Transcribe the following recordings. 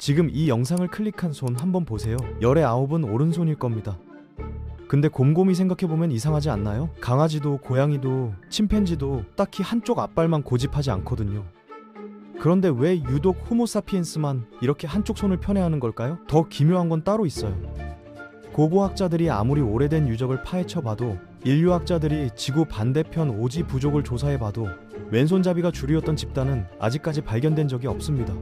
지금 이 영상을 클릭한 손 한번 보세요. 열의 9은 오른손일 겁니다. 근데 곰곰이 생각해보면 이상하지 않나요? 강아지도 고양이도 침팬지도 딱히 한쪽 앞발만 고집하지 않거든요. 그런데 왜 유독 호모사피엔스만 이렇게 한쪽 손을 편애하는 걸까요? 더 기묘한 건 따로 있어요. 고고학자들이 아무리 오래된 유적을 파헤쳐봐도, 인류학자들이 지구 반대편 오지 부족을 조사해봐도 왼손잡이가 주류였던 집단은 아직까지 발견된 적이 없습니다.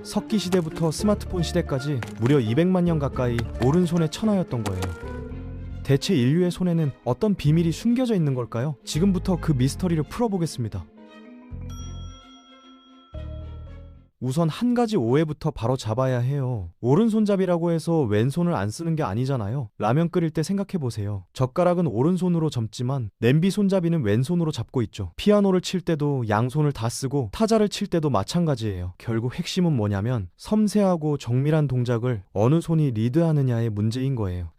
석기 시대부터 스마트폰 시대까지 무려 200만 년 가까이 오른손의 천하였던 거예요. 대체 인류의 손에는 어떤 비밀이 숨겨져 있는 걸까요? 지금부터 그 미스터리를 풀어보겠습니다. 우선 한 가지 오해부터 바로 잡아야 해요. 오른손잡이라고 해서 왼손을 안 쓰는 게 아니잖아요. 라면 끓일 때 생각해보세요. 젓가락은 오른손으로 접지만 냄비 손잡이는 왼손으로 잡고 있죠. 피아노를 칠 때도 양손을 다 쓰고 타자를 칠 때도 마찬가지예요. 결국 핵심은 뭐냐면 섬세하고 정밀한 동작을 어느 손이 리드하느냐의 문제인 거예요.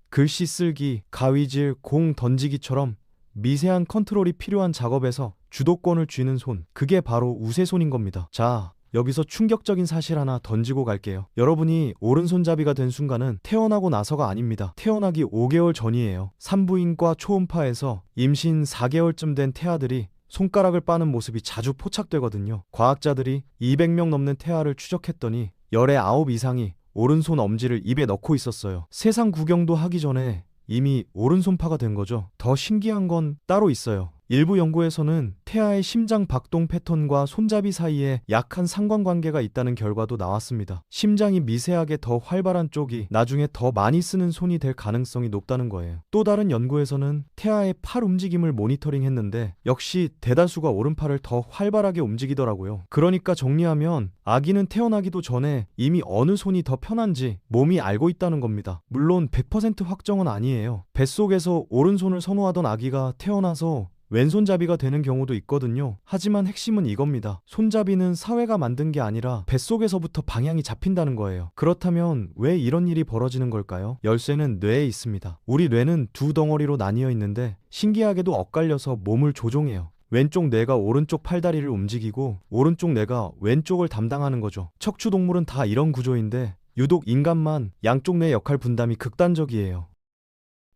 글씨 쓸기, 가위질, 공 던지기처럼 미세한 컨트롤이 필요한 작업에서 주도권을 쥐는 손, 그게 바로 우세손인 겁니다. 자, 여기서 충격적인 사실 하나 던지고 갈게요. 여러분이 오른손잡이가 된 순간은 태어나고 나서가 아닙니다. 태어나기 5개월 전이에요. 산부인과 초음파에서 임신 4개월쯤 된 태아들이 손가락을 빠는 모습이 자주 포착되거든요. 과학자들이 200명 넘는 태아를 추적했더니 열의 9 이상이 오른손 엄지를 입에 넣고 있었어요. 세상 구경도 하기 전에 이미 오른손파가 된 거죠. 더 신기한 건 따로 있어요. 일부 연구에서는 태아의 심장 박동 패턴과 손잡이 사이에 약한 상관관계가 있다는 결과도 나왔습니다. 심장이 미세하게 더 활발한 쪽이 나중에 더 많이 쓰는 손이 될 가능성이 높다는 거예요. 또 다른 연구에서는 태아의 팔 움직임을 모니터링했는데 역시 대다수가 오른팔을 더 활발하게 움직이더라고요. 그러니까 정리하면 아기는 태어나기도 전에 이미 어느 손이 더 편한지 몸이 알고 있다는 겁니다. 물론 100% 확정은 아니에요. 뱃속에서 오른손을 선호하던 아기가 태어나서 왼손잡이가 되는 경우도 있거든요. 하지만 핵심은 이겁니다. 손잡이는 사회가 만든 게 아니라 뱃속에서부터 방향이 잡힌다는 거예요. 그렇다면 왜 이런 일이 벌어지는 걸까요? 열쇠는 뇌에 있습니다. 우리 뇌는 두 덩어리로 나뉘어 있는데 신기하게도 엇갈려서 몸을 조종해요. 왼쪽 뇌가 오른쪽 팔다리를 움직이고 오른쪽 뇌가 왼쪽을 담당하는 거죠. 척추동물은 다 이런 구조인데 유독 인간만 양쪽 뇌 역할 분담이 극단적이에요.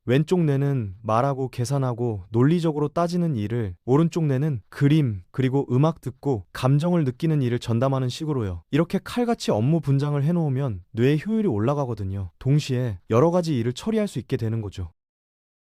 왼쪽 뇌는 말하고 계산하고 논리적으로 따지는 일을, 오른쪽 뇌는 그림 그리고 음악 듣고 감정을 느끼는 일을 전담하는 식으로요. 이렇게 칼같이 업무 분장을 해놓으면 뇌의 효율이 올라가거든요. 동시에 여러 가지 일을 처리할 수 있게 되는 거죠.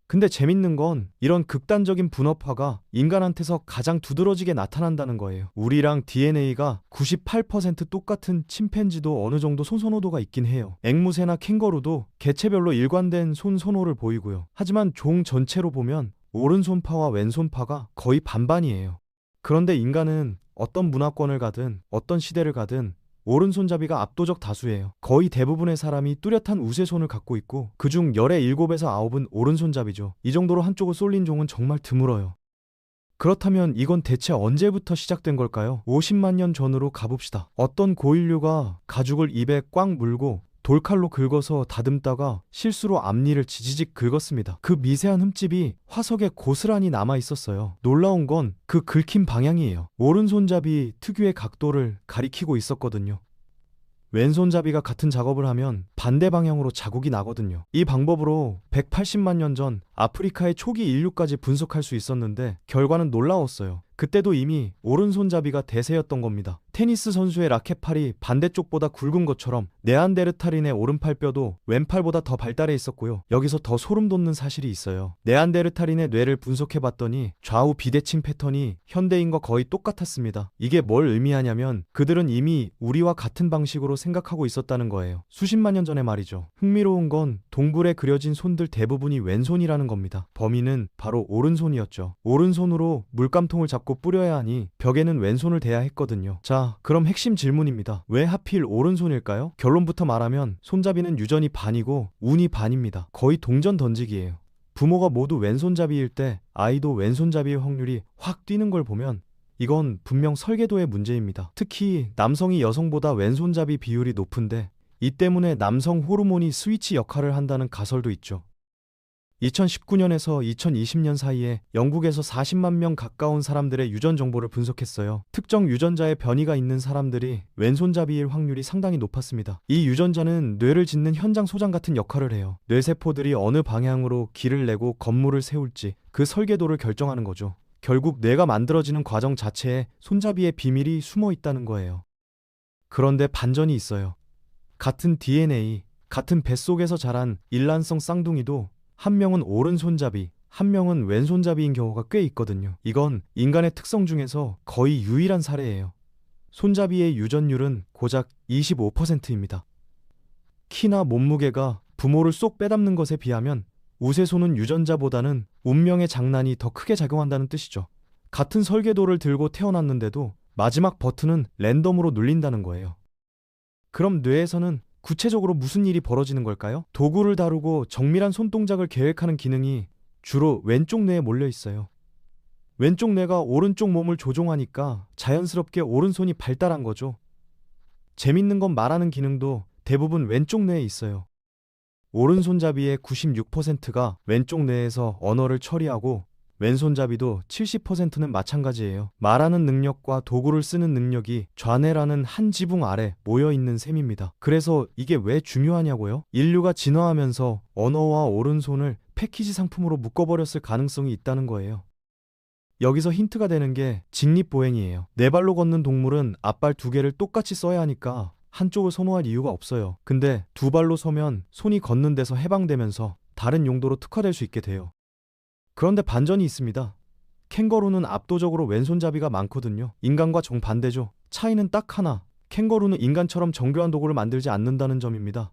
근데 재밌는 건 이런 극단적인 분업화가 인간한테서 가장 두드러지게 나타난다는 거예요. 우리랑 DNA가 98% 똑같은 침팬지도 어느 정도 손 선호도가 있긴 해요. 앵무새나 캥거루도 개체별로 일관된 손 선호를 보이고요. 하지만 종 전체로 보면 오른손파와 왼손파가 거의 반반이에요. 그런데 인간은 어떤 문화권을 가든 어떤 시대를 가든 오른손잡이가 압도적 다수예요. 거의 대부분의 사람이 뚜렷한 우세손을 갖고 있고 그중 열의 7에서 9은 오른손잡이죠. 이 정도로 한쪽을 쏠린 종은 정말 드물어요. 그렇다면 이건 대체 언제부터 시작된 걸까요? 50만 년 전으로 가봅시다. 어떤 고인류가 가죽을 입에 꽉 물고 돌칼로 긁어서 다듬다가 실수로 앞니를 지지직 긁었습니다. 그 미세한 흠집이 화석에 고스란히 남아 있었어요. 놀라운 건 그 긁힌 방향이에요. 오른손잡이 특유의 각도를 가리키고 있었거든요. 왼손잡이가 같은 작업을 하면 반대 방향으로 자국이 나거든요. 이 방법으로 180만 년 전 아프리카의 초기 인류까지 분석할 수 있었는데 결과는 놀라웠어요. 그때도 이미 오른손잡이가 대세였던 겁니다. 테니스 선수의 라켓팔이 반대쪽보다 굵은 것처럼 네안데르탈인의 오른팔뼈도 왼팔보다 더 발달해 있었고요. 여기서 더 소름 돋는 사실이 있어요. 네안데르탈인의 뇌를 분석해봤더니 좌우 비대칭 패턴이 현대인과 거의 똑같았습니다. 이게 뭘 의미하냐면 그들은 이미 우리와 같은 방식으로 생각하고 있었다는 거예요. 수십만 년 전의 말이죠. 흥미로운 건 동굴에 그려진 손들 대부분이 왼손이라는 겁니다. 범인은 바로 오른손이었죠. 오른손으로 물감통을 잡고 뿌려야 하니 벽에는 왼손을 대야 했거든요. 자, 그럼 핵심 질문입니다. 왜 하필 오른손일까요? 결론부터 말하면 손잡이는 유전이 반이고 운이 반입니다. 거의 동전 던지기예요. 부모가 모두 왼손잡이일 때 아이도 왼손잡이의 확률이 확 뛰는 걸 보면 이건 분명 설계도의 문제입니다. 특히 남성이 여성보다 왼손잡이 비율이 높은데 이 때문에 남성 호르몬이 스위치 역할을 한다는 가설도 있죠. 2019년에서 2020년 사이에 영국에서 40만 명 가까운 사람들의 유전 정보를 분석했어요. 특정 유전자의 변이가 있는 사람들이 왼손잡이일 확률이 상당히 높았습니다. 이 유전자는 뇌를 짓는 현장 소장 같은 역할을 해요. 뇌세포들이 어느 방향으로 길을 내고 건물을 세울지 그 설계도를 결정하는 거죠. 결국 뇌가 만들어지는 과정 자체에 손잡이의 비밀이 숨어 있다는 거예요. 그런데 반전이 있어요. 같은 DNA, 같은 뱃속에서 자란 일란성 쌍둥이도 한 명은 오른손잡이, 한 명은 왼손잡이인 경우가 꽤 있거든요. 이건 인간의 특성 중에서 거의 유일한 사례예요. 손잡이의 유전율은 고작 25%입니다. 키나 몸무게가 부모를 쏙 빼닮는 것에 비하면 우세손은 유전자보다는 운명의 장난이 더 크게 작용한다는 뜻이죠. 같은 설계도를 들고 태어났는데도 마지막 버튼은 랜덤으로 눌린다는 거예요. 그럼 뇌에서는 구체적으로 무슨 일이 벌어지는 걸까요? 도구를 다루고 정밀한 손동작을 계획하는 기능이 주로 왼쪽 뇌에 몰려 있어요. 왼쪽 뇌가 오른쪽 몸을 조종하니까 자연스럽게 오른손이 발달한 거죠. 재밌는 건 말하는 기능도 대부분 왼쪽 뇌에 있어요. 오른손잡이의 96%가 왼쪽 뇌에서 언어를 처리하고 왼손잡이도 70%는 마찬가지예요. 말하는 능력과 도구를 쓰는 능력이 좌뇌라는 한 지붕 아래 모여있는 셈입니다. 그래서 이게 왜 중요하냐고요? 인류가 진화하면서 언어와 오른손을 패키지 상품으로 묶어버렸을 가능성이 있다는 거예요. 여기서 힌트가 되는 게 직립보행이에요. 네 발로 걷는 동물은 앞발 두 개를 똑같이 써야 하니까 한쪽을 선호할 이유가 없어요. 근데 두 발로 서면 손이 걷는 데서 해방되면서 다른 용도로 특화될 수 있게 돼요. 그런데 반전이 있습니다. 캥거루는 압도적으로 왼손잡이가 많거든요. 인간과 정반대죠. 차이는 딱 하나. 캥거루는 인간처럼 정교한 도구를 만들지 않는다는 점입니다.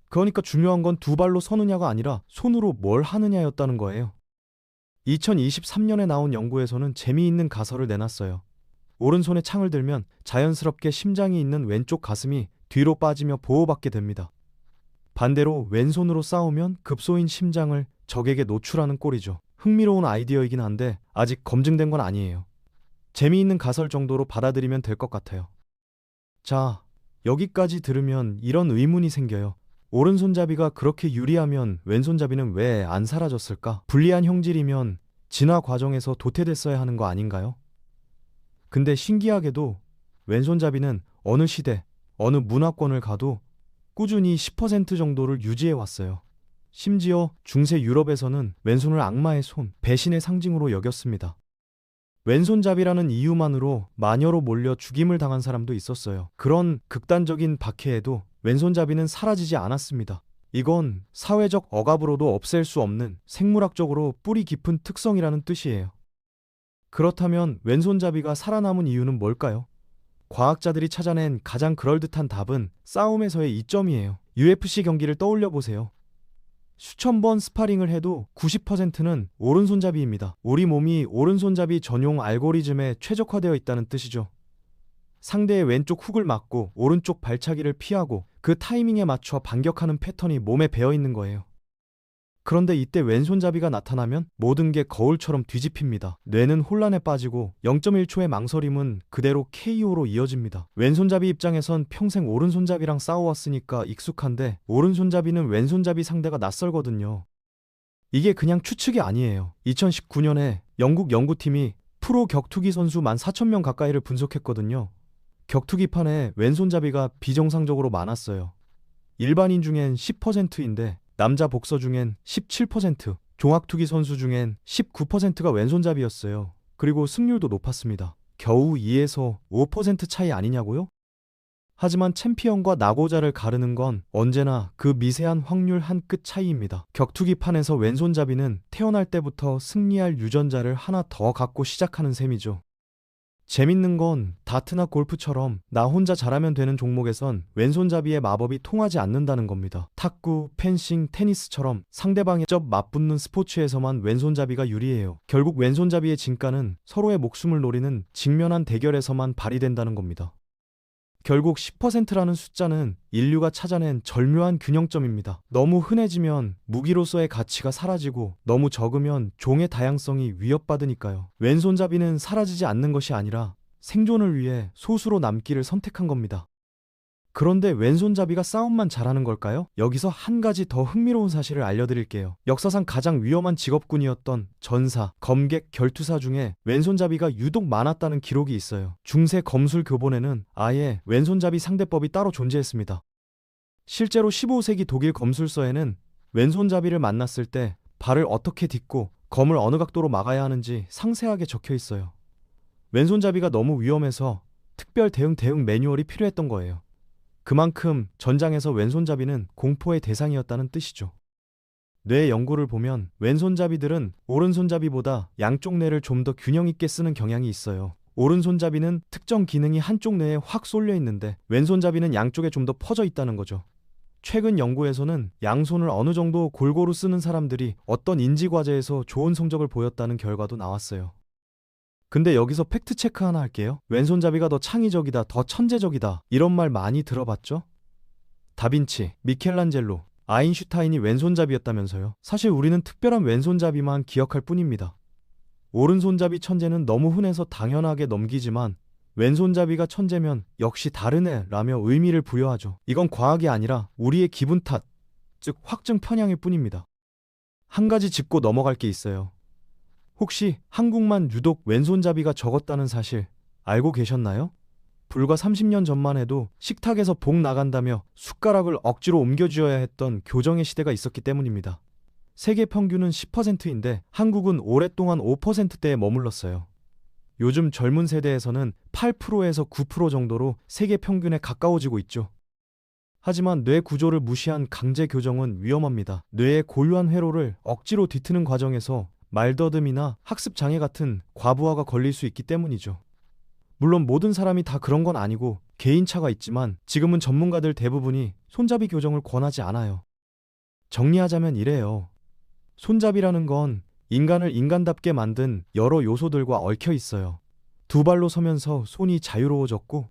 그러니까 중요한 건 두 발로 서느냐가 아니라 손으로 뭘 하느냐였다는 거예요. 2023년에 나온 연구에서는 재미있는 가설을 내놨어요. 오른손에 창을 들면 자연스럽게 심장이 있는 왼쪽 가슴이 뒤로 빠지며 보호받게 됩니다. 반대로 왼손으로 싸우면 급소인 심장을 적에게 노출하는 꼴이죠. 흥미로운 아이디어이긴 한데 아직 검증된 건 아니에요. 재미있는 가설 정도로 받아들이면 될 것 같아요. 자, 여기까지 들으면 이런 의문이 생겨요. 오른손잡이가 그렇게 유리하면 왼손잡이는 왜 안 사라졌을까? 불리한 형질이면 진화 과정에서 도태됐어야 하는 거 아닌가요? 근데 신기하게도 왼손잡이는 어느 시대, 어느 문화권을 가도 꾸준히 10% 정도를 유지해 왔어요. 심지어 중세 유럽에서는 왼손을 악마의 손, 배신의 상징으로 여겼습니다. 왼손잡이라는 이유만으로 마녀로 몰려 죽임을 당한 사람도 있었어요. 그런 극단적인 박해에도 왼손잡이는 사라지지 않았습니다. 이건 사회적 억압으로도 없앨 수 없는 생물학적으로 뿌리 깊은 특성이라는 뜻이에요. 그렇다면 왼손잡이가 살아남은 이유는 뭘까요? 과학자들이 찾아낸 가장 그럴듯한 답은 싸움에서의 이점이에요. UFC 경기를 떠올려 보세요. 수천 번 스파링을 해도 90%는 오른손잡이입니다. 우리 몸이 오른손잡이 전용 알고리즘에 최적화되어 있다는 뜻이죠. 상대의 왼쪽 훅을 맞고 오른쪽 발차기를 피하고 그 타이밍에 맞춰 반격하는 패턴이 몸에 배어 있는 거예요. 그런데 이때 왼손잡이가 나타나면 모든 게 거울처럼 뒤집힙니다. 뇌는 혼란에 빠지고 0.1초의 망설임은 그대로 KO로 이어집니다. 왼손잡이 입장에선 평생 오른손잡이랑 싸워왔으니까 익숙한데 오른손잡이는 왼손잡이 상대가 낯설거든요. 이게 그냥 추측이 아니에요. 2019년에 영국 연구팀이 프로 격투기 선수 14,000명 가까이를 분석했거든요. 격투기판에 왼손잡이가 비정상적으로 많았어요. 일반인 중엔 10%인데 남자 복서 중엔 17%, 종합투기 선수 중엔 19%가 왼손잡이였어요. 그리고 승률도 높았습니다. 겨우 2에서 5% 차이 아니냐고요? 하지만 챔피언과 낙오자를 가르는 건 언제나 그 미세한 확률 한 끗 차이입니다. 격투기판에서 왼손잡이는 태어날 때부터 승리할 유전자를 하나 더 갖고 시작하는 셈이죠. 재밌는 건 다트나 골프처럼 나 혼자 잘하면 되는 종목에선 왼손잡이의 마법이 통하지 않는다는 겁니다. 탁구, 펜싱, 테니스처럼 상대방에 접 맞붙는 스포츠에서만 왼손잡이가 유리해요. 결국 왼손잡이의 진가는 서로의 목숨을 노리는 직면한 대결에서만 발휘된다는 겁니다. 결국 10%라는 숫자는 인류가 찾아낸 절묘한 균형점입니다. 너무 흔해지면 무기로서의 가치가 사라지고 너무 적으면 종의 다양성이 위협받으니까요. 왼손잡이는 사라지지 않는 것이 아니라 생존을 위해 소수로 남기를 선택한 겁니다. 그런데 왼손잡이가 싸움만 잘하는 걸까요? 여기서 한 가지 더 흥미로운 사실을 알려드릴게요. 역사상 가장 위험한 직업군이었던 전사, 검객, 결투사 중에 왼손잡이가 유독 많았다는 기록이 있어요. 중세 검술 교본에는 아예 왼손잡이 상대법이 따로 존재했습니다. 실제로 15세기 독일 검술서에는 왼손잡이를 만났을 때 발을 어떻게 딛고 검을 어느 각도로 막아야 하는지 상세하게 적혀 있어요. 왼손잡이가 너무 위험해서 특별 대응 매뉴얼이 필요했던 거예요. 그만큼 전장에서 왼손잡이는 공포의 대상이었다는 뜻이죠. 뇌 연구를 보면 왼손잡이들은 오른손잡이보다 양쪽 뇌를 좀 더 균형 있게 쓰는 경향이 있어요. 오른손잡이는 특정 기능이 한쪽 뇌에 확 쏠려 있는데 왼손잡이는 양쪽에 좀 더 퍼져 있다는 거죠. 최근 연구에서는 양손을 어느 정도 골고루 쓰는 사람들이 어떤 인지과제에서 좋은 성적을 보였다는 결과도 나왔어요. 근데 여기서 팩트체크 하나 할게요. 왼손잡이가 더 창의적이다, 더 천재적이다, 이런 말 많이 들어봤죠? 다빈치, 미켈란젤로, 아인슈타인이 왼손잡이였다면서요. 사실 우리는 특별한 왼손잡이만 기억할 뿐입니다. 오른손잡이 천재는 너무 흔해서 당연하게 넘기지만 왼손잡이가 천재면 역시 다르네 라며 의미를 부여하죠. 이건 과학이 아니라 우리의 기분 탓, 즉 확증 편향일 뿐입니다. 한 가지 짚고 넘어갈 게 있어요. 혹시 한국만 유독 왼손잡이가 적었다는 사실 알고 계셨나요? 불과 30년 전만 해도 식탁에서 복 나간다며 숟가락을 억지로 옮겨주어야 했던 교정의 시대가 있었기 때문입니다. 세계 평균은 10%인데 한국은 오랫동안 5%대에 머물렀어요. 요즘 젊은 세대에서는 8%에서 9% 정도로 세계 평균에 가까워지고 있죠. 하지만 뇌 구조를 무시한 강제 교정은 위험합니다. 뇌의 고유한 회로를 억지로 뒤트는 과정에서 말더듬이나 학습 장애 같은 과부하가 걸릴 수 있기 때문이죠. 물론 모든 사람이 다 그런 건 아니고 개인차가 있지만 지금은 전문가들 대부분이 손잡이 교정을 권하지 않아요. 정리하자면 이래요. 손잡이라는 건 인간을 인간답게 만든 여러 요소들과 얽혀 있어요. 두 발로 서면서 손이 자유로워졌고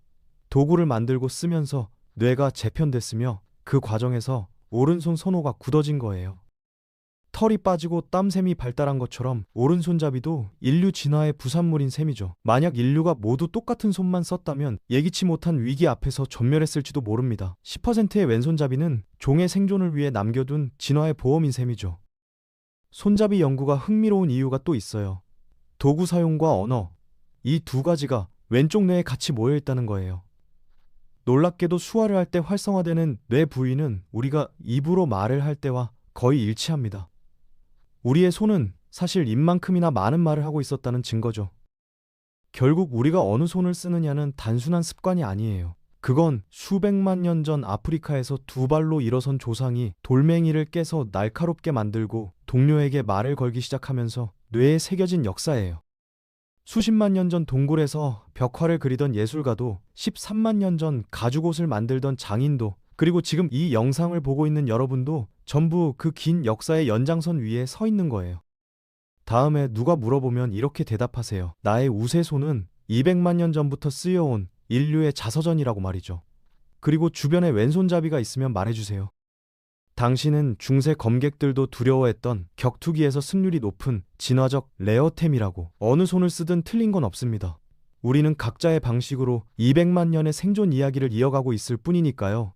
도구를 만들고 쓰면서 뇌가 재편됐으며 그 과정에서 오른손 선호가 굳어진 거예요. 털이 빠지고 땀샘이 발달한 것처럼 오른손잡이도 인류 진화의 부산물인 셈이죠. 만약 인류가 모두 똑같은 손만 썼다면 예기치 못한 위기 앞에서 전멸했을지도 모릅니다. 10%의 왼손잡이는 종의 생존을 위해 남겨둔 진화의 보험인 셈이죠. 손잡이 연구가 흥미로운 이유가 또 있어요. 도구 사용과 언어, 이 두 가지가 왼쪽 뇌에 같이 모여 있다는 거예요. 놀랍게도 수화를 할 때 활성화되는 뇌 부위는 우리가 입으로 말을 할 때와 거의 일치합니다. 우리의 손은 사실 입만큼이나 많은 말을 하고 있었다는 증거죠. 결국 우리가 어느 손을 쓰느냐는 단순한 습관이 아니에요. 그건 수백만 년 전 아프리카에서 두 발로 일어선 조상이 돌멩이를 깨서 날카롭게 만들고 동료에게 말을 걸기 시작하면서 뇌에 새겨진 역사예요. 수십만 년 전 동굴에서 벽화를 그리던 예술가도 13만 년 전 가죽옷을 만들던 장인도 그리고 지금 이 영상을 보고 있는 여러분도 전부 그 긴 역사의 연장선 위에 서 있는 거예요. 다음에 누가 물어보면 이렇게 대답하세요. 나의 우세손은 200만 년 전부터 쓰여온 인류의 자서전이라고 말이죠. 그리고 주변에 왼손잡이가 있으면 말해주세요. 당신은 중세 검객들도 두려워했던 격투기에서 승률이 높은 진화적 레어템이라고. 어느 손을 쓰든 틀린 건 없습니다. 우리는 각자의 방식으로 200만 년의 생존 이야기를 이어가고 있을 뿐이니까요.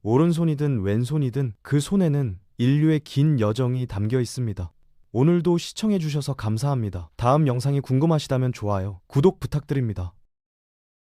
오른손이든 왼손이든 그 손에는 인류의 긴 여정이 담겨 있습니다. 오늘도 시청해주셔서 감사합니다. 다음 영상이 궁금하시다면 좋아요, 구독 부탁드립니다.